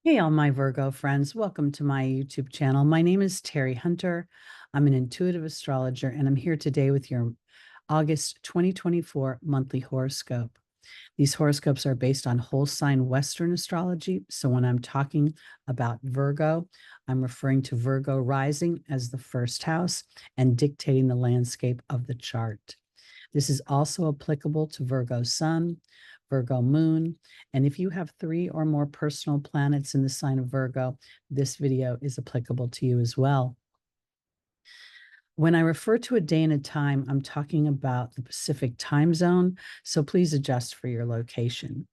Hey, all my Virgo friends. Welcome to my YouTube channel. My name is Teri Hunter. I'm an intuitive astrologer, and I'm here today with your August 2024 monthly horoscope. These horoscopes are based on whole sign Western astrology. So when I'm talking about Virgo, I'm referring to Virgo rising as the first house and dictating the landscape of the chart. This is also applicable to Virgo sun, Virgo moon, and if you have 3 or more personal planets in the sign of Virgo, this video is applicable to you as well. When I refer to a day and a time, I'm talking about the Pacific time zone, so please adjust for your location.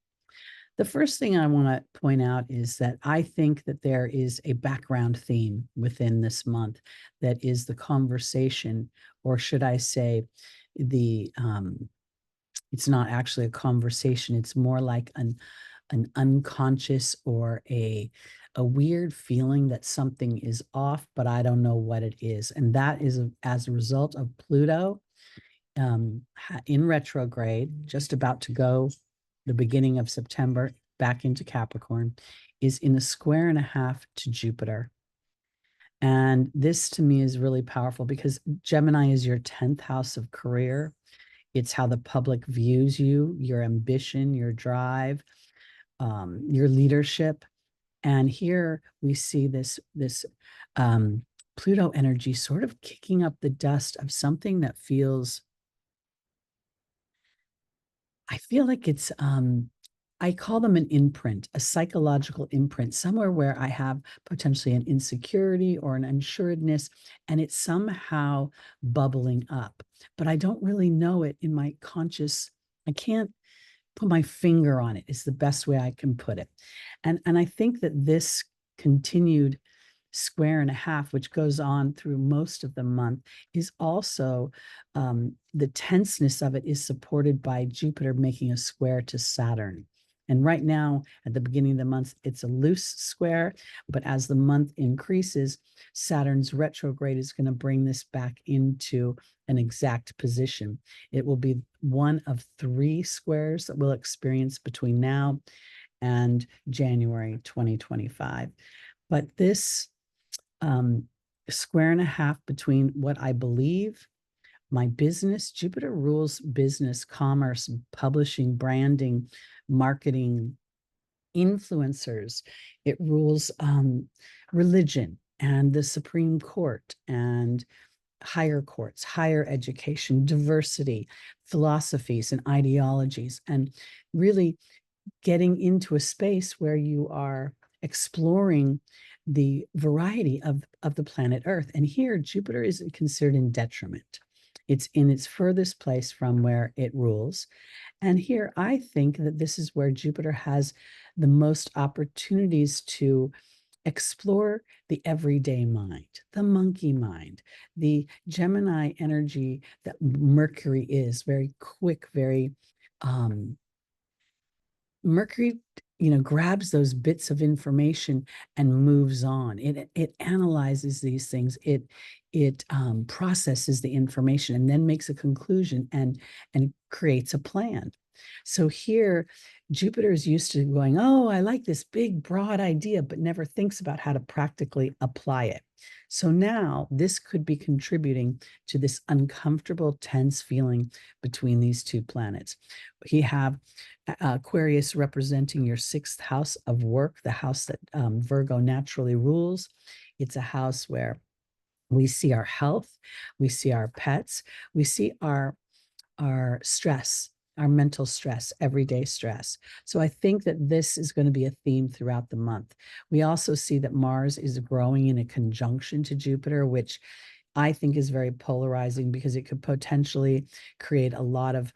The first thing I want to point out is that I think that there is a background theme within this month that is the conversation, or should I say, the it's not actually a conversation. It's more like an unconscious or a weird feeling that something is off, but I don't know what it is. And that is as a result of Pluto in retrograde, just about to go the beginning of September back into Capricorn, is in a square and a half to Jupiter. And this to me is really powerful because Gemini is your 10th house of career. It's how the public views you, your ambition, your drive, your leadership. And here we see this Pluto energy sort of kicking up the dust of something that feels, I feel like it's, I call them an imprint, a psychological imprint, somewhere where I have potentially an insecurity or an unsuredness, and it's somehow bubbling up. But I don't really know it in my conscious, I can't put my finger on it, is the best way I can put it. And I think that this continued square and a half, which goes on through most of the month, is also the tenseness of it is supported by Jupiter making a square to Saturn. And right now, at the beginning of the month, it's a loose square, but as the month increases, Saturn's retrograde is going to bring this back into an exact position. It will be one of 3 squares that we'll experience between now and January 2025. But this square and a half between what I believe, my business, Jupiter rules business, commerce, publishing, branding, marketing, influencers. It rules religion and the Supreme Court and higher courts, higher education, diversity, philosophies and ideologies, and really getting into a space where you are exploring the variety of the planet Earth. And here, Jupiter is considered in detriment. It's in its furthest place from where it rules. And here, I think that this is where Jupiter has the most opportunities to explore the everyday mind, the monkey mind, the Gemini energy that Mercury is very quick, very Mercury, grabs those bits of information and moves on. It analyzes these things. It processes the information and then makes a conclusion and creates a plan. So here, Jupiter is used to going, oh, I like this big, broad idea, but never thinks about how to practically apply it. So now this could be contributing to this uncomfortable, tense feeling between these 2 planets. You have Aquarius representing your 6th house of work, the house that Virgo naturally rules. It's a house where we see our health, we see our pets, we see our stress, our mental stress, everyday stress. So I think that this is going to be a theme throughout the month. We also see that Mars is growing in a conjunction to Jupiter, which I think is very polarizing because it could potentially create a lot of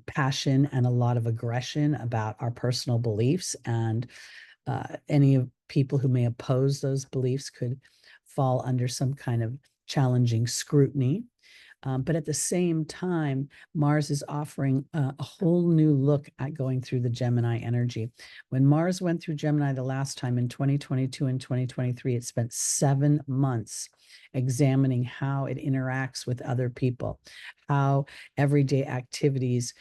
passion and a lot of aggression about our personal beliefs. And any people who may oppose those beliefs could fall under some kind of challenging scrutiny. But at the same time, Mars is offering a whole new look at going through the Gemini energy. When Mars went through Gemini the last time in 2022 and 2023, it spent 7 months examining how it interacts with other people, how everyday activities,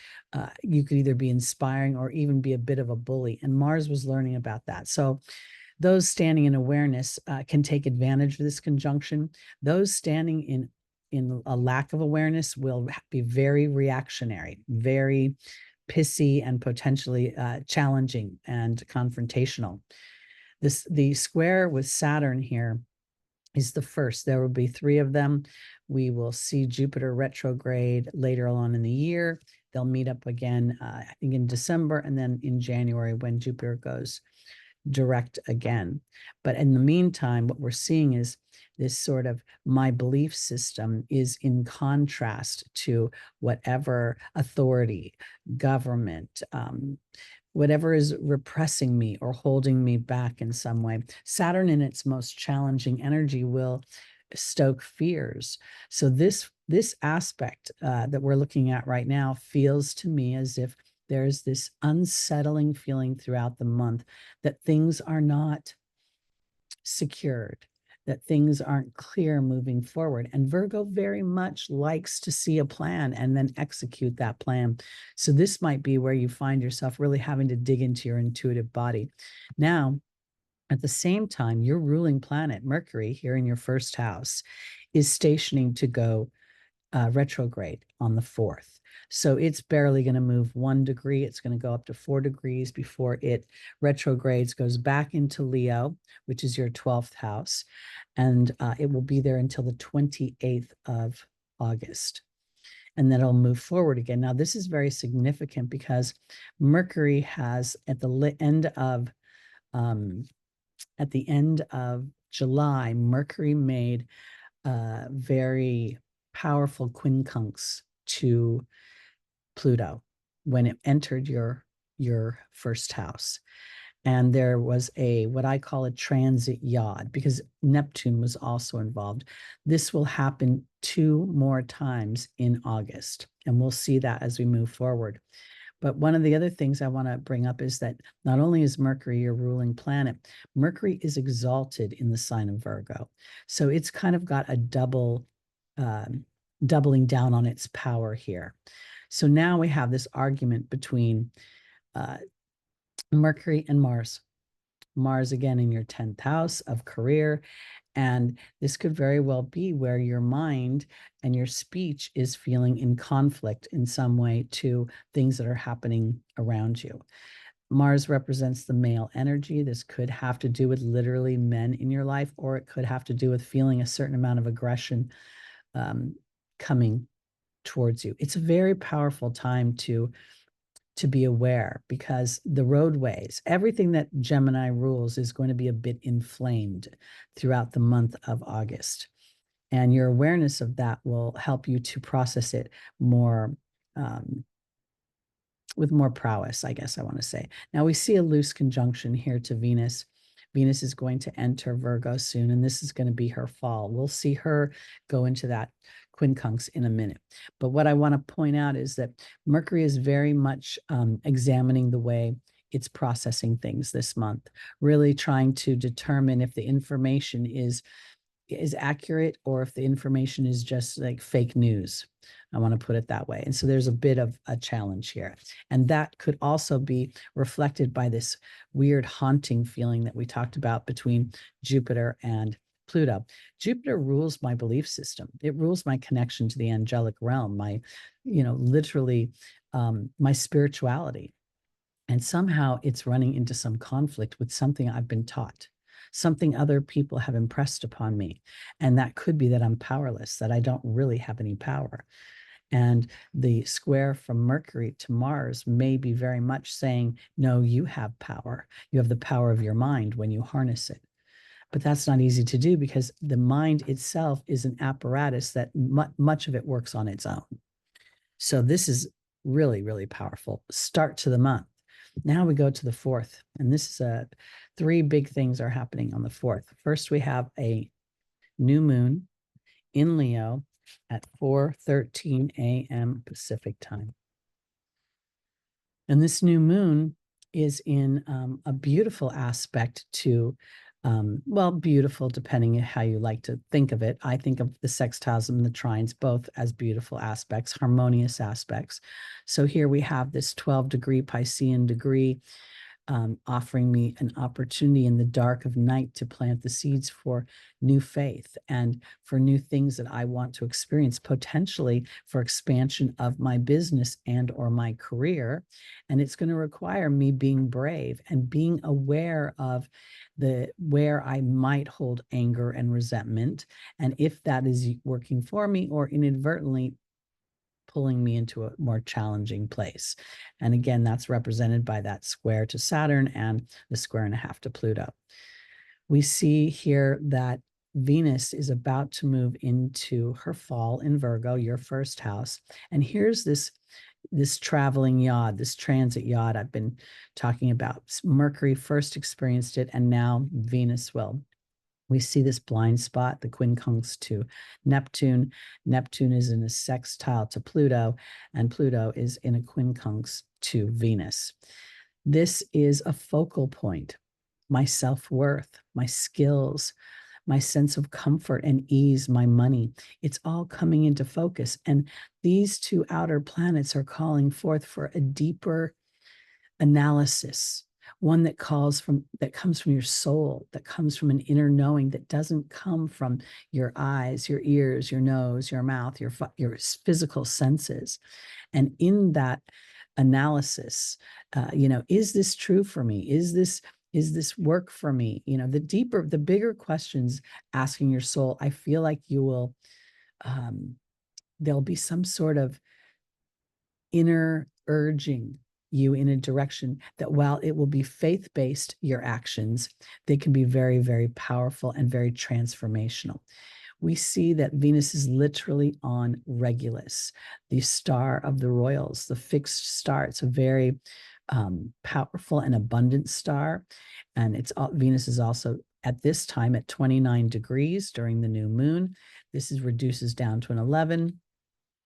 you could either be inspiring or even be a bit of a bully. And Mars was learning about that. So Those standing in awareness can take advantage of this conjunction. Those standing in a lack of awareness will be very reactionary, very pissy, and potentially challenging and confrontational. The square with Saturn here is the first. There will be 3 of them. We will see Jupiter retrograde later on in the year. They'll meet up again, I think in December, and then in January when Jupiter goes direct again. But in the meantime, what we're seeing is this sort of my belief system is in contrast to whatever authority, government, whatever is repressing me or holding me back in some way. Saturn in its most challenging energy will stoke fears. So this aspect that we're looking at right now feels to me as if there's this unsettling feeling throughout the month that things are not secured, that things aren't clear moving forward. And Virgo very much likes to see a plan and then execute that plan. So this might be where you find yourself really having to dig into your intuitive body. Now, at the same time, your ruling planet, Mercury, here in your first house, is stationing to go retrograde on the 4th. So it's barely going to move 1 degree. It's going to go up to 4 degrees before it retrogrades, goes back into Leo, which is your 12th house. And it will be there until the 28th of August. And then it'll move forward again. Now, this is very significant because Mercury has at the end of July, Mercury made very powerful quincunx to Pluto when it entered your first house. And there was what I call a transit yod, because Neptune was also involved. This will happen 2 more times in August, and we'll see that as we move forward. But one of the other things I want to bring up is that not only is Mercury your ruling planet, Mercury is exalted in the sign of Virgo. So it's kind of got a doubling down on its power here. So now we have this argument between Mercury and Mars. Mars again in your 10th house of career. And this could very well be where your mind and your speech is feeling in conflict in some way to things that are happening around you. Mars represents the male energy. This could have to do with literally men in your life, or it could have to do with feeling a certain amount of aggression coming towards you. It's a very powerful time to be aware, because the roadways, everything that Gemini rules is going to be a bit inflamed throughout the month of August. And your awareness of that will help you to process it more with more prowess, I guess I want to say. Now we see a loose conjunction here to Venus. Venus is going to enter Virgo soon, and this is going to be her fall. We'll see her go into that quincunx in a minute. But what I want to point out is that Mercury is very much examining the way it's processing things this month, really trying to determine if the information is accurate or if the information is just like fake news. I want to put it that way. And so there's a bit of a challenge here. And that could also be reflected by this weird haunting feeling that we talked about between Jupiter and Pluto. Jupiter rules my belief system. It rules my connection to the angelic realm, my, literally my spirituality. And somehow it's running into some conflict with something I've been taught, something other people have impressed upon me. And that could be that I'm powerless, that I don't really have any power. And the square from Mercury to Mars may be very much saying, no, you have power. You have the power of your mind when you harness it. But that's not easy to do, because the mind itself is an apparatus that much of it works on its own. So this is really, really powerful start to the month. Now we go to the 4th, and this is 3 big things are happening on the 4th. First, we have a new moon in Leo at 4:13 a.m. Pacific time. And this new moon is in a beautiful aspect to, beautiful depending on how you like to think of it. I think of the sextiles and the trines both as beautiful aspects, harmonious aspects. So here we have this 12-degree Piscean degree offering me an opportunity in the dark of night to plant the seeds for new faith and for new things that I want to experience, potentially for expansion of my business and or my career. And it's going to require me being brave and being aware of where I might hold anger and resentment, and if that is working for me or inadvertently pulling me into a more challenging place. And again, that's represented by that square to Saturn and the square and a half to Pluto. We see here that Venus is about to move into her fall in Virgo, your first house. And here's this traveling yod, this transit yod I've been talking about. Mercury first experienced it, and now Venus will. We see this blind spot, the quincunx to Neptune. Neptune is in a sextile to Pluto, and Pluto is in a quincunx to Venus. This is a focal point. My self-worth, my skills, my sense of comfort and ease, my money, it's all coming into focus. And these two outer planets are calling forth for a deeper analysis, one that comes from your soul, that comes from an inner knowing, that doesn't come from your eyes, your ears, your nose, your mouth, your physical senses. And in that analysis, is this true for me? Is this work for me? The bigger questions asking your soul, I feel like you will, there'll be some sort of inner urging you in a direction that, while it will be faith-based, your actions, they can be very, very powerful and very transformational. We see that Venus is literally on Regulus, the star of the royals, the fixed star. It's a very powerful and abundant star. And Venus is also at this time at 29 degrees during the new moon. This reduces down to an 11.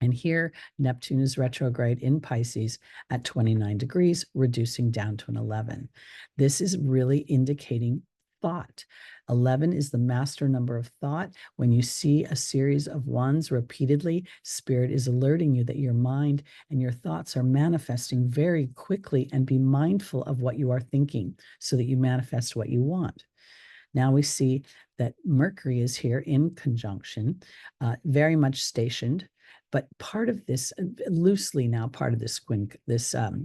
And here, Neptune is retrograde in Pisces at 29 degrees, reducing down to an 11. This is really indicating thought. 11 is the master number of thought. When you see a series of ones repeatedly, Spirit is alerting you that your mind and your thoughts are manifesting very quickly, and be mindful of what you are thinking so that you manifest what you want. Now we see that Mercury is here in conjunction, very much stationed. But part of this, loosely now, part of this quincunx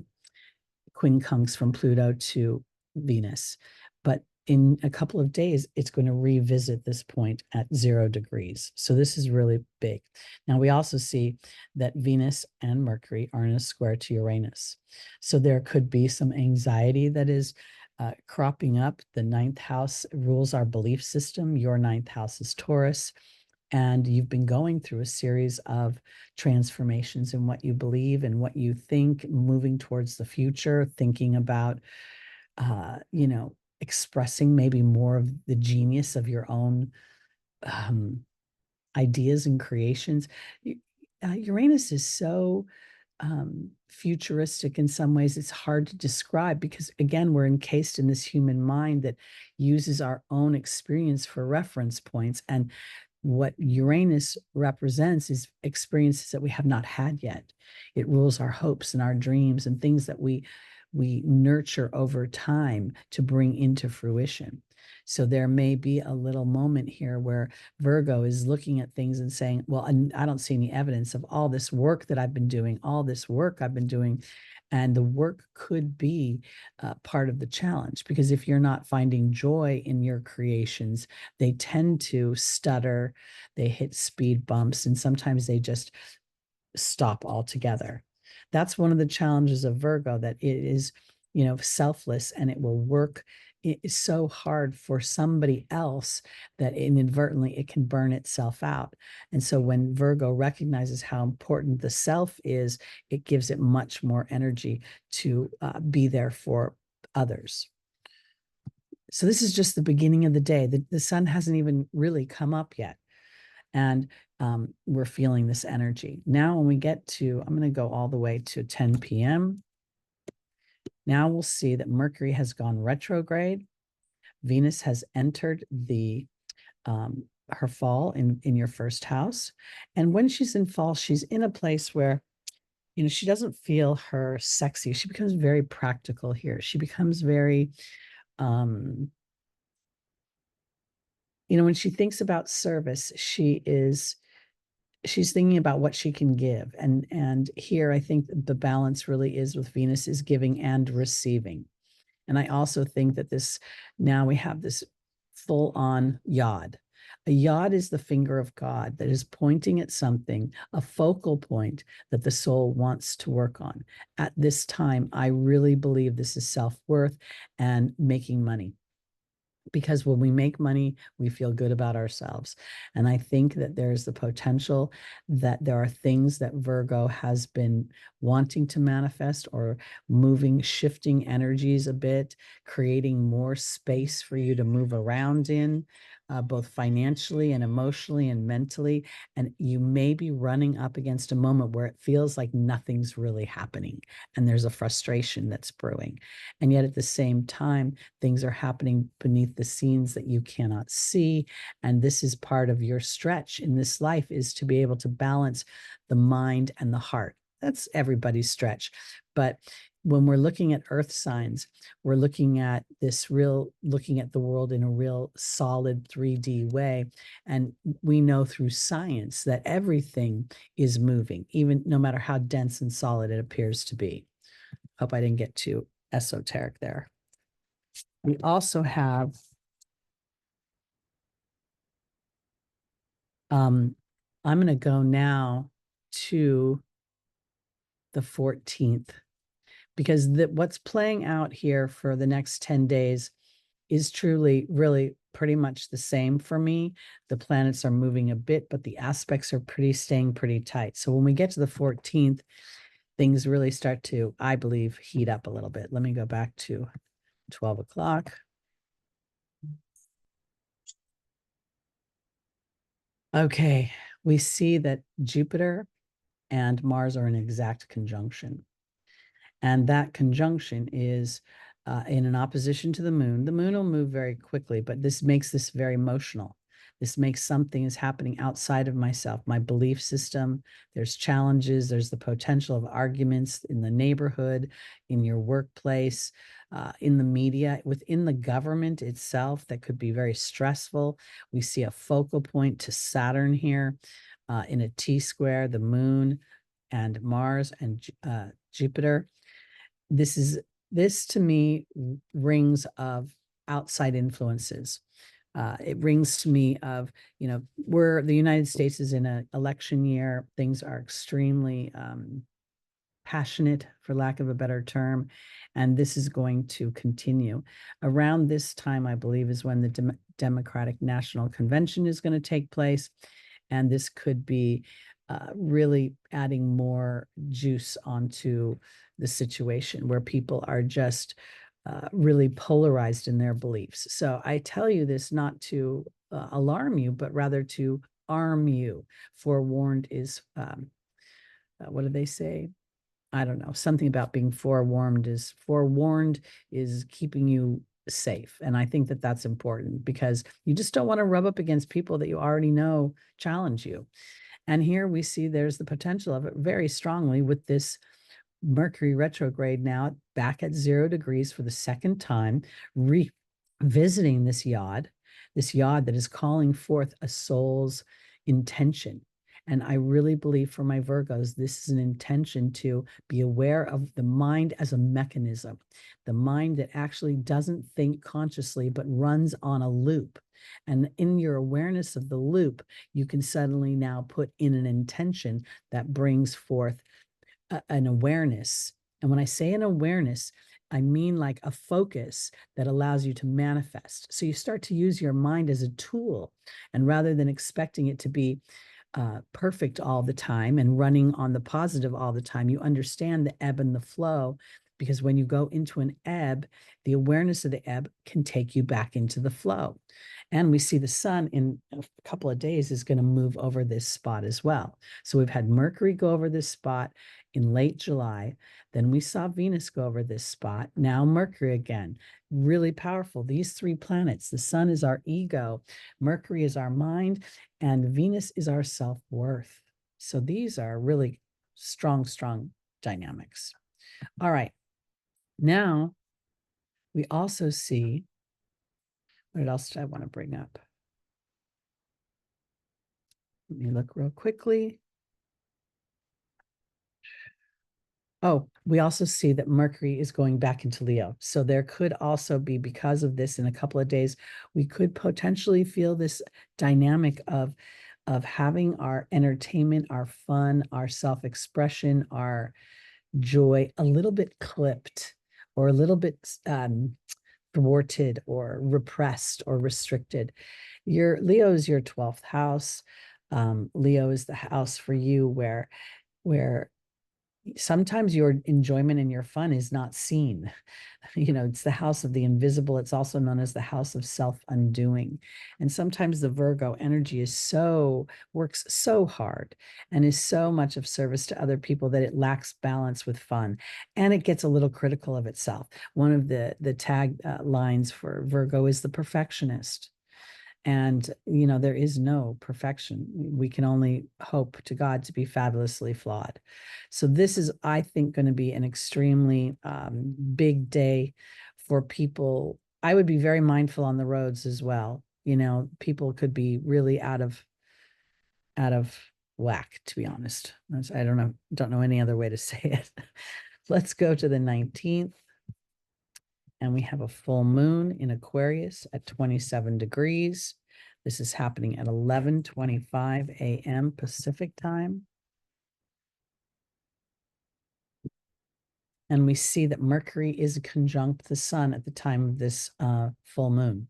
from Pluto to Venus. But in a couple of days, it's going to revisit this point at 0 degrees. So this is really big. Now, we also see that Venus and Mercury are in a square to Uranus. So there could be some anxiety that is cropping up. The 9th house rules our belief system. Your 9th house is Taurus. And you've been going through a series of transformations in what you believe and what you think, moving towards the future, thinking about, expressing maybe more of the genius of your own ideas and creations. Uranus is so futuristic in some ways. It's hard to describe because, again, we're encased in this human mind that uses our own experience for reference points. And what Uranus represents is experiences that we have not had yet. It rules our hopes and our dreams and things that we nurture over time to bring into fruition. So there may be a little moment here where Virgo is looking at things and saying, well, I don't see any evidence of all this work that I've been doing, and the work could be part of the challenge, because if you're not finding joy in your creations, they tend to stutter, they hit speed bumps, and sometimes they just stop altogether. That's one of the challenges of Virgo, that it is, selfless, and it will work. It is so hard for somebody else that inadvertently it can burn itself out. And so when Virgo recognizes how important the self is, it gives it much more energy to be there for others. So this is just the beginning of the day. The sun hasn't even really come up yet. And we're feeling this energy. Now, when we get to, I'm going to go all the way to 10 p.m. Now we'll see that Mercury has gone retrograde. Venus has entered her fall in your first house. And when she's in fall, she's in a place where she doesn't feel her sexy. She becomes very practical here. She becomes very, when she thinks about service, she's thinking about what she can give. And here I think the balance really is with Venus is giving and receiving. And I also think that now we have this full on yod. A yod is the finger of God that is pointing at something, a focal point that the soul wants to work on. At this time, I really believe this is self-worth and making money. Because when we make money, we feel good about ourselves. And I think that there's the potential that there are things that Virgo has been wanting to manifest or shifting energies a bit, creating more space for you to move around in, both financially and emotionally and mentally. And you may be running up against a moment where it feels like nothing's really happening and there's a frustration that's brewing. And yet at the same time, things are happening beneath the scenes that you cannot see. And this is part of your stretch in this life, is to be able to balance the mind and the heart. That's everybody's stretch. But when we're looking at earth signs, we're looking at the world in a real solid 3D way. And we know through science that everything is moving, even no matter how dense and solid it appears to be. Hope I didn't get too esoteric there. We also have I'm going to go now to the 14th, because what's playing out here for the next 10 days is truly, really pretty much the same for me. The planets are moving a bit, but the aspects are staying pretty tight. So when we get to the 14th, things really start to, I believe, heat up a little bit. Let me go back to 12 o'clock. Okay, we see that Jupiter and Mars are in exact conjunction. And that conjunction is in an opposition to the moon. The moon will move very quickly, but this makes this very emotional. This makes something is happening outside of myself, my belief system. There's challenges. There's the potential of arguments in the neighborhood, in your workplace, in the media, within the government itself that could be very stressful. We see a focal point to Saturn here in a T-square, the moon and Mars and Jupiter. This to me rings of outside influences. It rings to me of, the United States is in an election year. Things are extremely passionate, for lack of a better term, and this is going to continue. Around this time, I believe, is when the Democratic National Convention is going to take place, and this could be really adding more juice onto the situation where people are just really polarized in their beliefs. So I tell you this not to alarm you, but rather to arm you. Forewarned is, what do they say? I don't know, something about being forewarned is keeping you safe. And I think that that's important, because you just don't want to rub up against people that you already know challenge you. And here we see there's the potential of it very strongly with this Mercury retrograde now back at 0 degrees for the second time, revisiting this yod that is calling forth a soul's intention. And I really believe for my Virgos, this is an intention to be aware of the mind as a mechanism, the mind that actually doesn't think consciously, but runs on a loop. And in your awareness of the loop, you can suddenly now put in an intention that brings forth an awareness. And when I say an awareness, I mean like a focus that allows you to manifest. So you start to use your mind as a tool, and rather than expecting it to be perfect all the time and running on the positive all the time, you understand the ebb and the flow, because when you go into an ebb, the awareness of the ebb can take you back into the flow. And we see the sun in a couple of days is going to move over this spot as well. So we've had Mercury go over this spot in late July. Then we saw Venus go over this spot. Now Mercury again, really powerful. These three planets, the sun is our ego, Mercury is our mind, and Venus is our self-worth. So these are really strong dynamics. All right. Now we also see, what else do I want to bring up? Let me look real quickly. Oh, we also see that Mercury is going back into Leo. So there could also be, because of this, in a couple of days, we could potentially feel this dynamic of having our entertainment, our fun, our self-expression, our joy a little bit clipped or a little bit thwarted or repressed or restricted. Leo is your 12th house. Leo is the house for you where sometimes your enjoyment and your fun is not seen. It's the house of the invisible. It's also known as the house of self-undoing. And sometimes the Virgo energy works so hard and is so much of service to other people that it lacks balance with fun. And it gets a little critical of itself. One of the tag lines for Virgo is the perfectionist. And, there is no perfection. We can only hope to God to be fabulously flawed. So this is, I think, going to be an extremely big day for people. I would be very mindful on the roads as well. People could be really out of whack, to be honest. I don't know any other way to say it. Let's go to the 19th. And we have a full moon in Aquarius at 27 degrees. This is happening at 11:25 a.m. Pacific time. And we see that Mercury is conjunct the sun at the time of this full moon.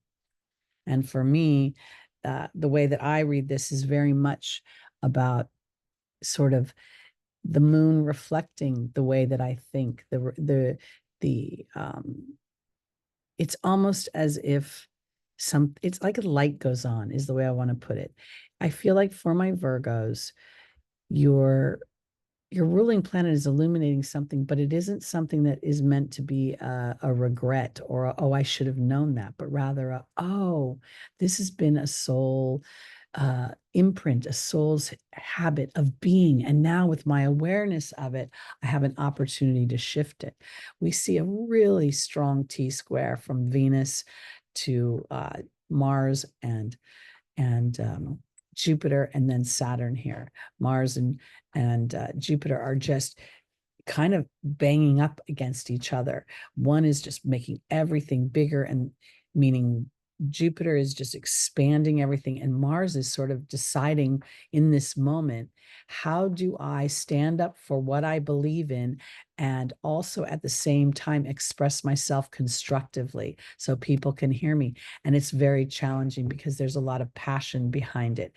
And for me, the way that I read this is very much about sort of the moon reflecting the way that I think. It's almost as if it's like a light goes on, is the way I want to put it. I feel like for my Virgos, your ruling planet is illuminating something, but it isn't something that is meant to be a regret or oh, I should have known that, but rather oh, this has been a soul imprint, a soul's habit of being. And now with my awareness of it, I have an opportunity to shift it. We see a really strong T-square from Venus to Mars and Jupiter, and then Saturn here. Mars and Jupiter are just kind of banging up against each other. One is just making everything bigger, and meaning Jupiter is just expanding everything, and Mars is sort of deciding in this moment, how do I stand up for what I believe in and also at the same time express myself constructively so people can hear me? And it's very challenging because there's a lot of passion behind it.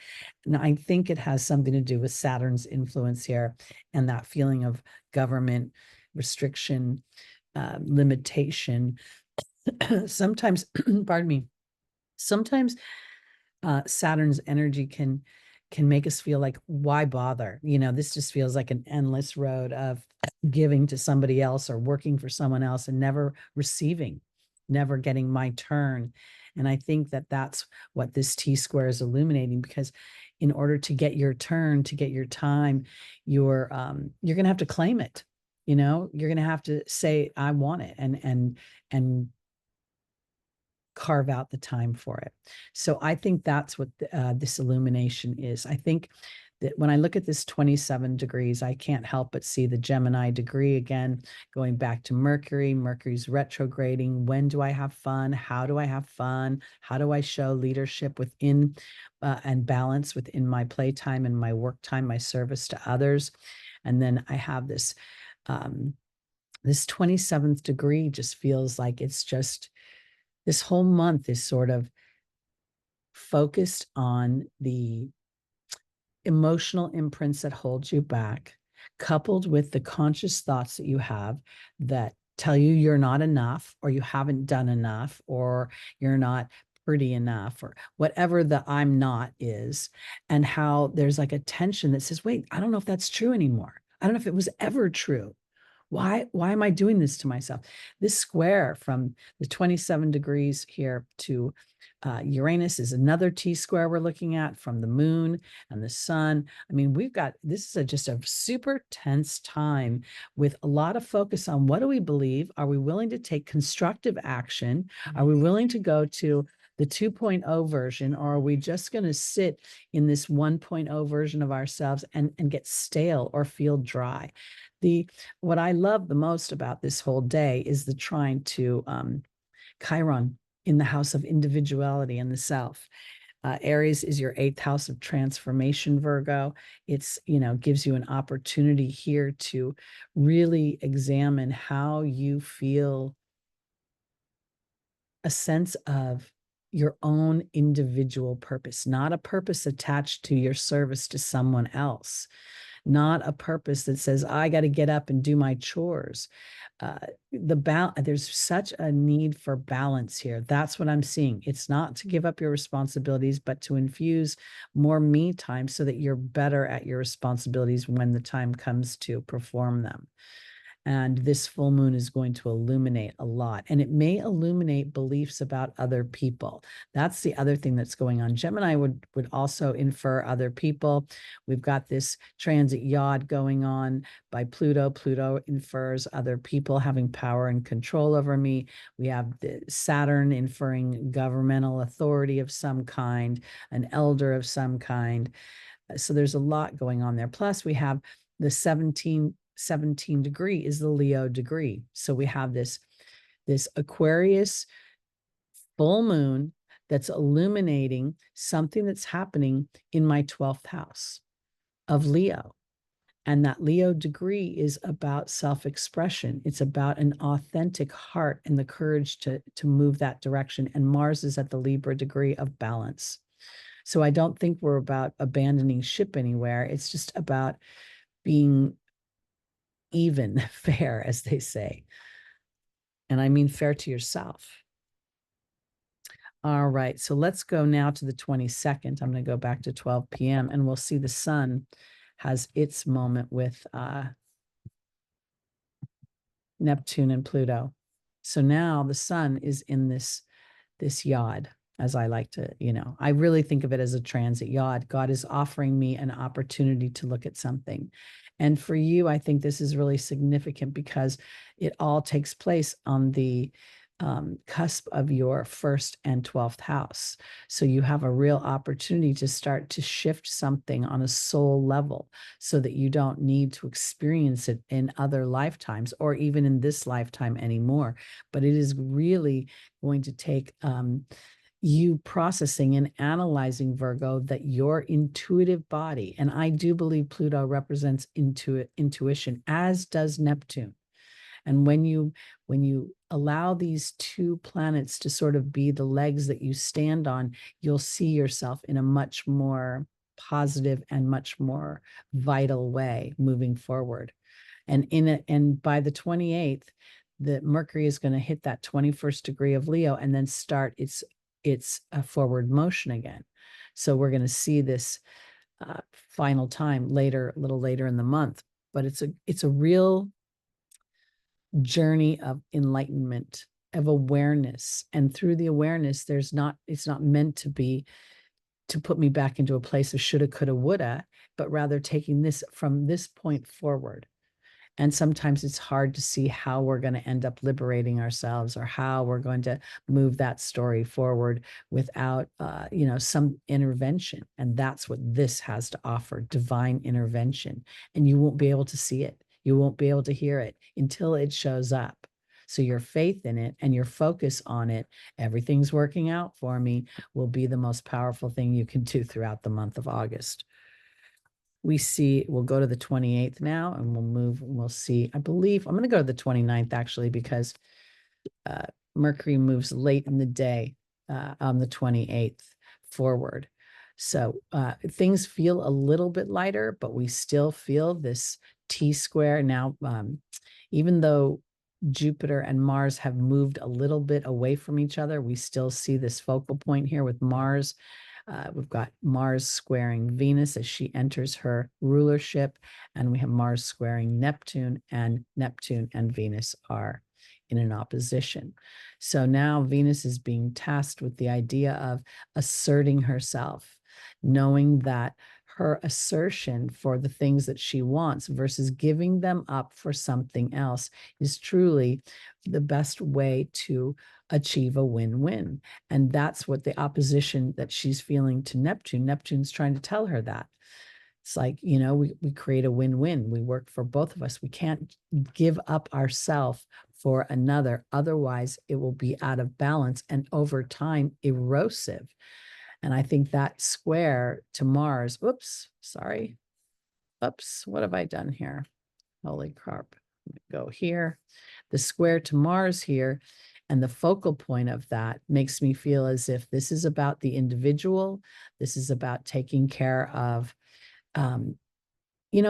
And I think it has something to do with Saturn's influence here and that feeling of government restriction, limitation. Sometimes, pardon me, sometimes Saturn's energy can make us feel like, why bother? This just feels like an endless road of giving to somebody else or working for someone else and never receiving, never getting my turn. And I think that that's what this T-square is illuminating, because in order to get your turn, to get your time, you're going to have to claim it. You're going to have to say, I want it, and carve out the time for it. So I think that's what this illumination is. I think that when I look at this 27 degrees, I can't help but see the Gemini degree again, going back to Mercury. Mercury's retrograding. When do I have fun? How do I have fun? How do I show leadership within and balance within my playtime and my work time, my service to others? And then I have this, this 27th degree just feels like it's just, this whole month is sort of focused on the emotional imprints that hold you back, coupled with the conscious thoughts that you have that tell you you're not enough, or you haven't done enough, or you're not pretty enough, or whatever the I'm not is, and how there's like a tension that says, wait, I don't know if that's true anymore. I don't know if it was ever true. Why am I doing this to myself? This square from the 27 degrees here to Uranus is another T-square we're looking at from the moon and the sun. I mean, this is just a super tense time with a lot of focus on what do we believe? Are we willing to take constructive action? Are we willing to go to the 2.0 version, or are we just going to sit in this 1.0 version of ourselves and get stale or feel dry? What I love the most about this whole day is the trine to Chiron in the house of individuality and the self. Aries is your 8th house of transformation, Virgo. It's, gives you an opportunity here to really examine how you feel a sense of your own individual purpose, not a purpose attached to your service to someone else, not a purpose that says, I got to get up and do my chores. There's such a need for balance here. That's what I'm seeing. It's not to give up your responsibilities, but to infuse more me time so that you're better at your responsibilities when the time comes to perform them. And this full moon is going to illuminate a lot. And it may illuminate beliefs about other people. That's the other thing that's going on. Gemini would also infer other people. We've got this transit yod going on by Pluto. Pluto infers other people having power and control over me. We have the Saturn inferring governmental authority of some kind, an elder of some kind. So there's a lot going on there. Plus, we have the 17 degree is the Leo degree. So we have this Aquarius full moon that's illuminating something that's happening in my 12th house of Leo. And that Leo degree is about self-expression. It's about an authentic heart and the courage to move that direction. And Mars is at the Libra degree of balance. So I don't think we're about abandoning ship anywhere. It's just about being even, fair, as they say. And I mean fair to yourself. All right, so let's go now to the 22nd. I'm going to go back to 12 p.m. and we'll see the sun has its moment with Neptune and Pluto. So now the sun is in this yod, as I like to, I really think of it as a transit yod. God is offering me an opportunity to look at something. And for you, I think this is really significant because it all takes place on the cusp of your 1st and 12th house. So you have a real opportunity to start to shift something on a soul level so that you don't need to experience it in other lifetimes or even in this lifetime anymore. But it is really going to take you processing and analyzing, Virgo, that your intuitive body, and I do believe Pluto represents intuition, as does Neptune. And when you allow these two planets to sort of be the legs that you stand on, you'll see yourself in a much more positive and much more vital way moving forward. And by the 28th, the Mercury is going to hit that 21st degree of Leo and then start its forward motion again. So we're going to see this final time later, a little later in the month. But it's a real journey of enlightenment, of awareness. And through the awareness, it's not meant to put me back into a place of shoulda, coulda, woulda, but rather taking this from this point forward. And sometimes it's hard to see how we're going to end up liberating ourselves or how we're going to move that story forward without, some intervention. And that's what this has to offer, divine intervention. And you won't be able to see it. You won't be able to hear it until it shows up. So your faith in it and your focus on it, everything's working out for me, will be the most powerful thing you can do throughout the month of August. We'll go to the 28th now and we'll move and we'll see. I believe I'm going to go to the 29th actually, because Mercury moves late in the day on the 28th forward. So things feel a little bit lighter, but we still feel this T-square now, even though Jupiter and Mars have moved a little bit away from each other, we still see this focal point here with Mars. We've got Mars squaring Venus as she enters her rulership, and we have Mars squaring Neptune, and Neptune and Venus are in an opposition. So now Venus is being tasked with the idea of asserting herself, knowing that her assertion for the things that she wants versus giving them up for something else is truly the best way to achieve a win-win. And that's what the opposition that she's feeling to Neptune. Neptune's trying to tell her that. It's like, we create a win-win. We work for both of us. We can't give up ourselves for another. Otherwise, it will be out of balance and over time erosive. And I think that square to Mars, what have I done here? Holy crap. Go here. The square to Mars here and the focal point of that makes me feel as if this is about the individual. This is about taking care of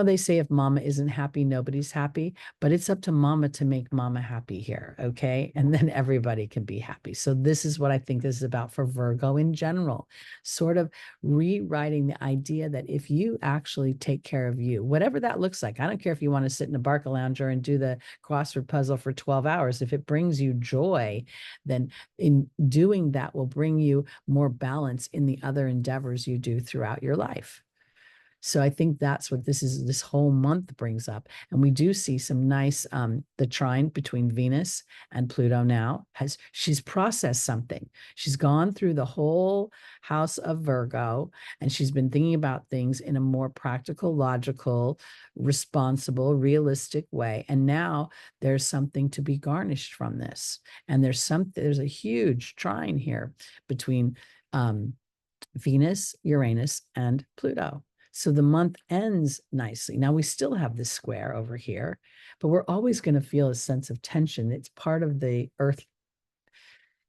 they say if mama isn't happy, nobody's happy, but it's up to mama to make mama happy here, okay? And then everybody can be happy. So this is what I think this is about for Virgo in general, sort of rewriting the idea that if you actually take care of you, whatever that looks like, I don't care if you want to sit in a Barca lounger and do the crossword puzzle for 12 hours. If it brings you joy, then in doing that will bring you more balance in the other endeavors you do throughout your life. So I think that's what this whole month brings up. And we do see some nice, the trine between Venus and Pluto now she's processed something. She's gone through the whole house of Virgo and she's been thinking about things in a more practical, logical, responsible, realistic way. And now there's something to be garnished from this. And there's a huge trine here between Venus, Uranus, and Pluto. So the month ends nicely. Now we still have this square over here, but we're always going to feel a sense of tension. It's part of the Earth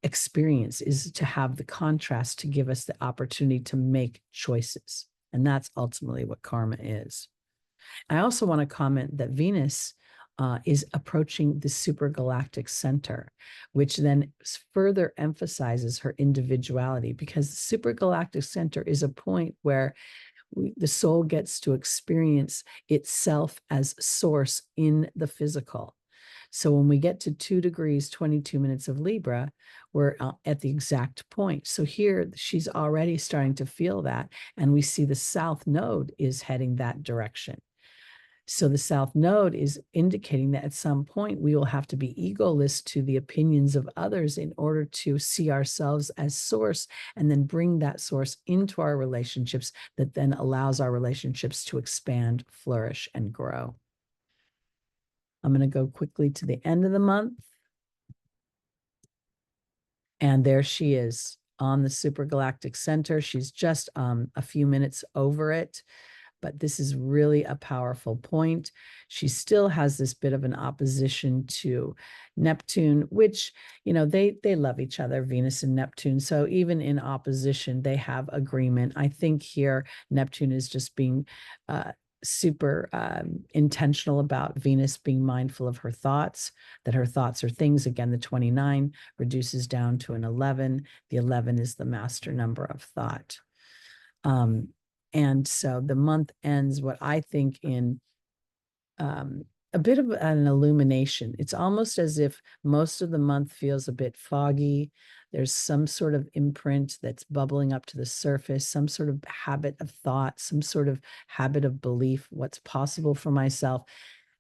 experience is to have the contrast to give us the opportunity to make choices. And that's ultimately what karma is. I also want to comment that Venus is approaching the supergalactic center, which then further emphasizes her individuality because the supergalactic center is a point where the soul gets to experience itself as source in the physical. So when we get to 2 degrees, 22 minutes of Libra, we're at the exact point. So here she's already starting to feel that. And we see the South Node is heading that direction. So the South Node is indicating that at some point we will have to be egoless to the opinions of others in order to see ourselves as source and then bring that source into our relationships that then allows our relationships to expand, flourish, and grow. I'm going to go quickly to the end of the month. And there she is on the supergalactic center. She's just a few minutes over it. But this is really a powerful point. She still has this bit of an opposition to Neptune, which, they love each other, Venus and Neptune. So even in opposition, they have agreement. I think here Neptune is just being super intentional about Venus being mindful of her thoughts, that her thoughts are things. Again, the 29 reduces down to an 11. The 11 is the master number of thought. And so the month ends what I think in a bit of an illumination. It's almost as if most of the month feels a bit foggy. There's some sort of imprint that's bubbling up to the surface, some sort of habit of thought, some sort of habit of belief, what's possible for myself.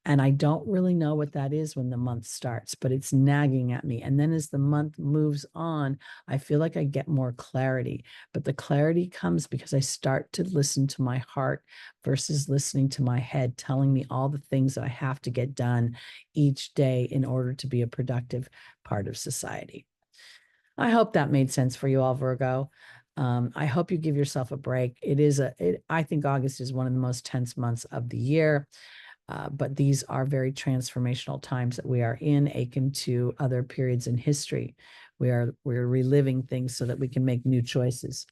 And I don't really know what that is when the month starts, but it's nagging at me. And then as the month moves on, I feel like I get more clarity. But the clarity comes because I start to listen to my heart versus listening to my head, telling me all the things that I have to get done each day in order to be a productive part of society. I hope that made sense for you all, Virgo. I hope you give yourself a break. I think August is one of the most tense months of the year. But these are very transformational times that we are in, akin to other periods in history. We're reliving things so that we can make new choices,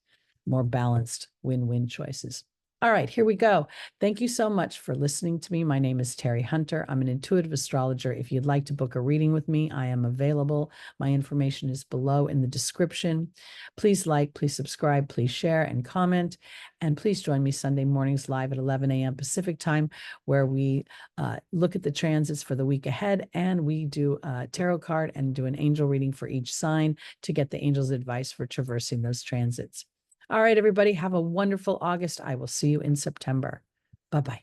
more balanced win-win choices. All right, here we go. Thank you so much for listening to me. My name is Teri Hunter. I'm an intuitive astrologer. If you'd like to book a reading with me, I am available. My information is below in the description. Please like, please subscribe, please share and comment. And please join me Sunday mornings live at 11 a.m. Pacific time, where we look at the transits for the week ahead, and we do a tarot card and do an angel reading for each sign to get the angel's advice for traversing those transits. All right, everybody, have a wonderful August. I will see you in September. Bye-bye.